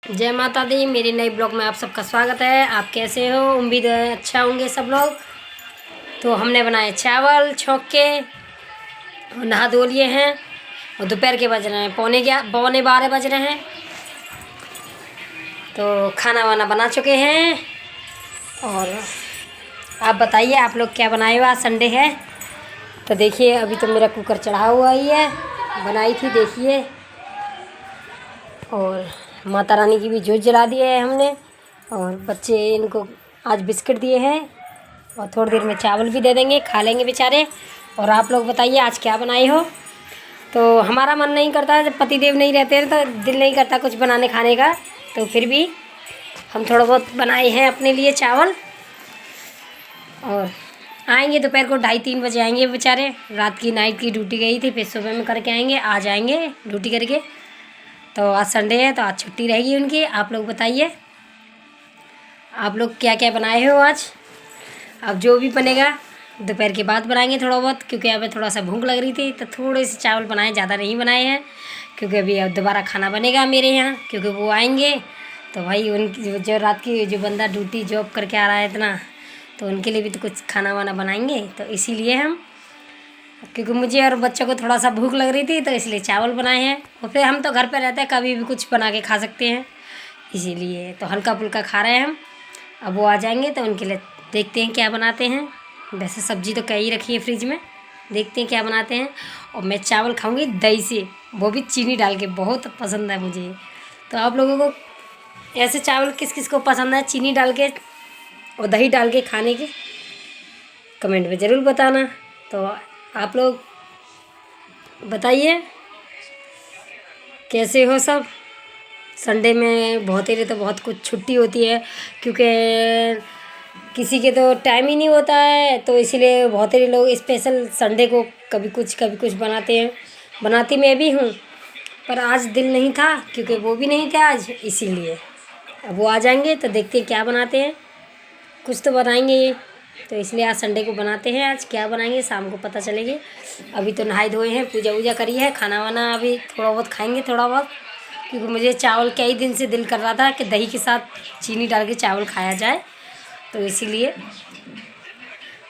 जय माता दी। मेरे नए ब्लॉग में आप सबका स्वागत है। आप कैसे हो? उम्मीद है अच्छा होंगे सब लोग। तो हमने बनाए चावल छौंक के और नहा धो लिए हैं और दोपहर के बज रहे हैं पौने 12 बज रहे हैं। तो खाना वाना बना चुके हैं। और आप बताइए आप लोग क्या बनाए हुआ? संडे है तो देखिए अभी तो मेरा कुकर चढ़ा हुआ ही है। बनाई थी देखिए। और माता रानी की भी जोत जला दी है हमने। और बच्चे इनको आज बिस्किट दिए हैं और थोड़ी देर में चावल भी दे देंगे, खा लेंगे बेचारे। और आप लोग बताइए आज क्या बनाए हो? तो हमारा मन नहीं करता, जब पतिदेव नहीं रहते हैं तो दिल नहीं करता कुछ बनाने खाने का। तो फिर भी हम थोड़ा बहुत बनाए हैं अपने लिए चावल। और आएंगे दोपहर को 2:30-3 बजे आएंगे बेचारे। रात की नाइट की ड्यूटी गई थी, फिर सुबह में करके आएंगे। आ जाएंगे ड्यूटी करके। तो आज संडे है तो आज छुट्टी रहेगी उनकी। आप लोग बताइए आप लोग क्या क्या बनाए हो आज? अब जो भी बनेगा दोपहर के बाद बनाएंगे थोड़ा बहुत, क्योंकि अभी थोड़ा सा भूख लग रही थी तो थोड़े से चावल बनाए, ज़्यादा नहीं बनाए हैं। क्योंकि अभी अब दोबारा खाना बनेगा मेरे यहाँ, क्योंकि वो आएंगे तो भाई उनकी जो रात की जो बंदा ड्यूटी जॉब करके आ रहा है इतना, तो उनके लिए भी तो कुछ खाना वाना बनाएंगे। तो इसीलिए हम, क्योंकि मुझे और बच्चों को थोड़ा सा भूख लग रही थी तो इसलिए चावल बनाए हैं। और फिर हम तो घर पे रहते हैं, कभी भी कुछ बना के खा सकते हैं, इसीलिए तो हल्का फुल्का खा रहे हैं हम। अब वो आ जाएंगे तो उनके लिए देखते हैं क्या बनाते हैं। वैसे सब्जी तो कई रखी है फ्रिज में, देखते हैं क्या बनाते हैं। और मैं चावल खाऊंगी दही से, वो भी चीनी डाल के, बहुत पसंद है मुझे। तो आप लोगों को ऐसे चावल किस किस को पसंद है चीनी डाल के और दही डाल के खाने के? कमेंट में ज़रूर बताना। तो आप लोग बताइए कैसे हो सब? संडे में बहुत ही तो बहुत कुछ छुट्टी होती है, क्योंकि किसी के तो टाइम ही नहीं होता है। तो इसीलिए बहुत ही लोग स्पेशल संडे को कभी कुछ बनाते हैं। बनाती मैं भी हूँ, पर आज दिल नहीं था क्योंकि वो भी नहीं थे आज, इसीलिए। अब वो आ जाएंगे तो देखते हैं क्या बनाते हैं, कुछ तो बनाएंगे ये। तो इसलिए आज संडे को बनाते हैं। आज क्या बनाएंगे शाम को पता चलेगी। अभी तो नहाए धोए हैं, पूजा वूजा करी है, खाना वाना अभी थोड़ा बहुत खाएंगे थोड़ा बहुत, क्योंकि मुझे चावल कई दिन से दिल कर रहा था कि दही के साथ चीनी डाल के चावल खाया जाए, तो इसीलिए।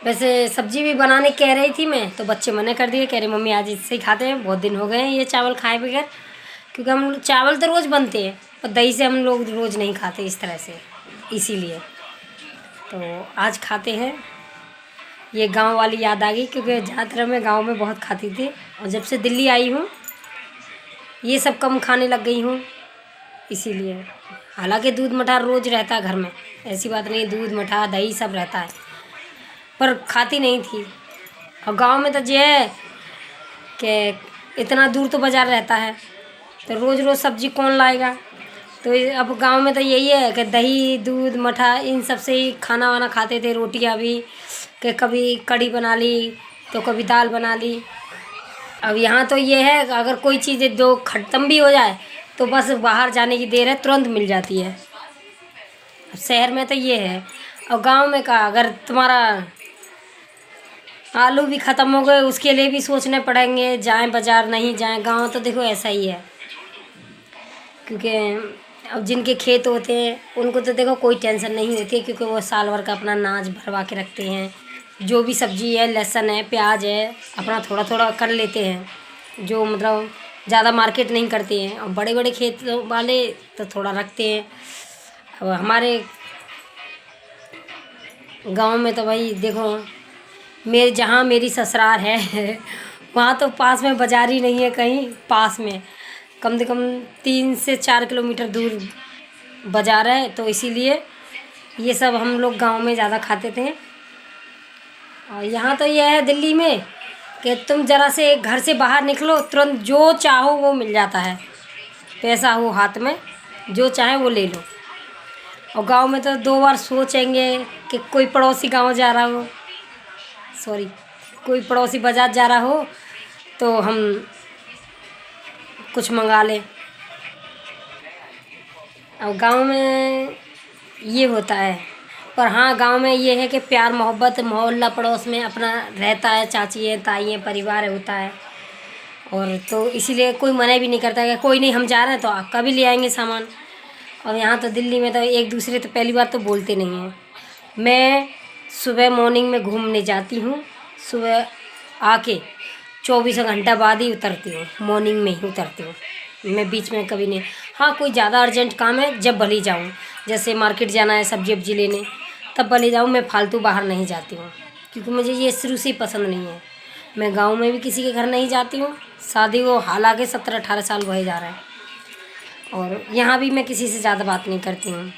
वैसे सब्जी भी बनाने कह रही थी मैं, तो बच्चे मना कर दिए, कह रहे मम्मी आज इससे ही खाते हैं, बहुत दिन हो गए हैं ये चावल खाए बगैर। क्योंकि हम चावल तो रोज़ बनते हैं पर दही से हम लोग रोज़ नहीं खाते इस तरह से, इसीलिए। तो आज खाते हैं। ये गांव वाली याद आ गई, क्योंकि ज़्यादातर मैं गांव में बहुत खाती थी, और जब से दिल्ली आई हूँ ये सब कम खाने लग गई हूँ, इसीलिए। हालांकि दूध मठा रोज़ रहता है घर में, ऐसी बात नहीं, दूध मठा दही सब रहता है, पर खाती नहीं थी। और गांव में तो ये है कि इतना दूर तो बाज़ार रहता है, तो रोज़ रोज़ सब्ज़ी कौन लाएगा। तो अब गांव में तो यही है कि दही दूध मठा इन सब से ही खाना वाना खाते थे। रोटियां भी कि कभी कढ़ी बना ली तो कभी दाल बना ली। अब यहाँ तो ये है कि अगर कोई चीज़ जो ख़त्म भी हो जाए तो बस बाहर जाने की देर है, तुरंत मिल जाती है। अब शहर में तो ये है। और गांव में का अगर तुम्हारा आलू भी ख़त्म हो गए उसके लिए भी सोचने पड़ेंगे, जाएं बाज़ार नहीं जाएं। गांव तो देखो ऐसा ही है, क्योंकि अब जिनके खेत होते हैं उनको तो देखो कोई टेंशन नहीं होती है, क्योंकि वो साल भर का अपना अनाज भरवा के रखते हैं। जो भी सब्ज़ी है, लहसुन है, प्याज है, अपना थोड़ा थोड़ा कर लेते हैं, जो मतलब ज़्यादा मार्केट नहीं करते हैं। और बड़े बड़े खेत वाले तो थोड़ा रखते हैं। अब हमारे गांव में तो भाई देखो, जहाँ मेरी ससुराल है वहाँ तो पास में बाज़ार ही नहीं है कहीं पास में, कम से कम 3 से 4 किलोमीटर दूर बाज़ार है। तो इसीलिए ये सब हम लोग गांव में ज़्यादा खाते थे। और यहाँ तो ये है दिल्ली में कि तुम ज़रा से घर से बाहर निकलो तुरंत जो चाहो वो मिल जाता है, पैसा हो हाथ में जो चाहे वो ले लो। और गांव में तो 2 बार सोचेंगे कि कोई पड़ोसी गांव जा रहा हो, कोई पड़ोसी बाज़ार जा रहा हो तो हम कुछ मंगा लें। अब गांव में ये होता है। पर हाँ, गांव में ये है कि प्यार मोहब्बत मोहल्ला पड़ोस में अपना रहता है, चाची है ताई है परिवार होता है। और तो इसीलिए कोई मना भी नहीं करता कि कोई नहीं हम जा रहे हैं तो आपका भी ले आएंगे सामान। और यहाँ तो दिल्ली में तो एक दूसरे तो पहली बात तो बोलते नहीं हैं। मैं सुबह मॉर्निंग में घूमने जाती हूँ, सुबह आके 24 घंटा बाद ही उतरती हूँ, मॉर्निंग में ही उतरती हूँ। मैं बीच में कभी नहीं। हाँ, कोई ज़्यादा अर्जेंट काम है जब भले जाऊँ, जैसे मार्केट जाना है सब्जी वब्जी लेने, तब भले जाऊँ। मैं फालतू बाहर नहीं जाती हूँ, क्योंकि मुझे ये शुरू से ही पसंद नहीं है। मैं गांव में भी किसी के घर नहीं जाती हूँ, शादी को हालांकि 17-18 साल भए जा रहे हैं, और यहाँ भी मैं किसी से ज़्यादा बात नहीं करती हूँ।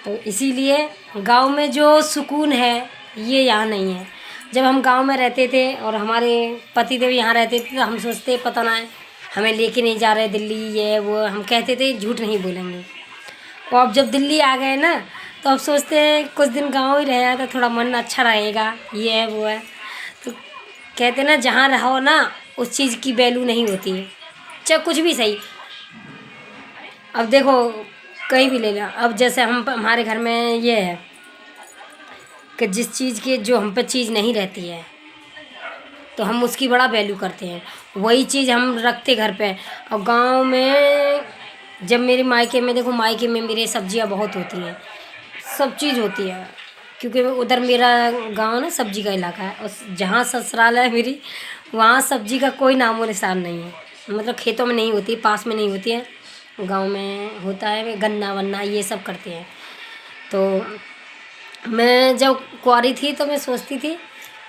तो इसीलिए गांव में जो सुकून है ये यहाँ नहीं है। जब हम गांव में रहते थे और हमारे पति देव यहाँ रहते थे, तो हम सोचते पता ना है हमें लेके नहीं जा रहे दिल्ली, ये वो हम कहते थे, झूठ नहीं बोलेंगे। और अब जब दिल्ली आ गए ना, तो अब सोचते हैं कुछ दिन गांव ही रहा तो थोड़ा मन अच्छा रहेगा, ये है वो है। तो कहते ना जहाँ रहो ना उस चीज़ की वैल्यू नहीं होती है, चाहे कुछ भी सही। अब देखो कहीं भी ले लो, अब जैसे हमारे घर में ये है कि जिस चीज़ की जो हम पे चीज़ नहीं रहती है तो हम उसकी बड़ा वैल्यू करते हैं, वही चीज़ हम रखते घर पे। और गांव में जब मेरे मायके में देखो, मायके में मेरे सब्जियां बहुत होती हैं, सब चीज़ होती है, क्योंकि उधर मेरा गांव ना सब्जी का इलाका है, और जहाँ ससुराल है मेरी वहाँ सब्जी का कोई नामो निशान नहीं है। मतलब खेतों में नहीं होती, पास में नहीं होती है, गांव में होता है, गन्ना वन्ना ये सब करते हैं। तो मैं जब कुंवारी थी तो मैं सोचती थी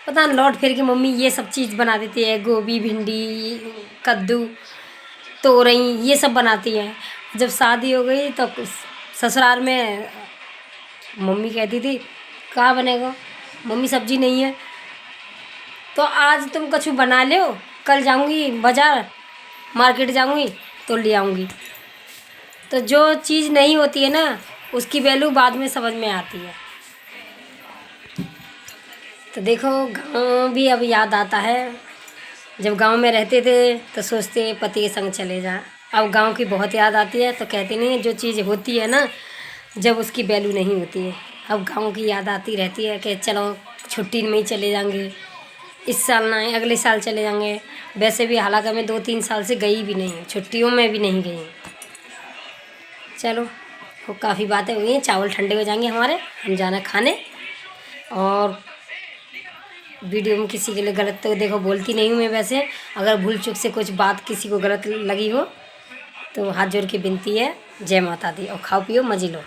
पता न लौट फिर के मम्मी ये सब चीज़ बना देती है, गोभी भिंडी कद्दू तोरई ये सब बनाती है। जब शादी हो गई तो ससुराल में मम्मी कहती थी कहाँ बनेगा मम्मी, सब्जी नहीं है। तो आज तुम कछु बना लो, कल जाऊंगी बाज़ार मार्केट जाऊंगी तो ले आऊँगी। तो जो चीज़ नहीं होती है ना उसकी वैल्यू बाद में समझ में आती है। तो देखो गांव भी अब याद आता है। जब गांव में रहते थे तो सोचते पति के संग चले जाएं, अब गांव की बहुत याद आती है। तो कहते नहीं है जो चीज़ होती है ना जब उसकी वैल्यू नहीं होती है, अब गांव की याद आती रहती है कि चलो छुट्टी में ही चले जाएंगे, इस साल ना है अगले साल चले जाएंगे। वैसे भी हालांकि मैं 2-3 साल से गई भी नहीं, छुट्टियों में भी नहीं गई। चलो काफ़ी बातें हुई हैं, चावल ठंडे हो जाएंगे हमारे, हम जाना खाने। और वीडियो में किसी के लिए गलत तो देखो बोलती नहीं हूँ मैं, वैसे अगर भूल चूक से कुछ बात किसी को गलत लगी हो तो हाथ जोड़ के विनती है। जय माता दी, और खाओ पियो मजे लो।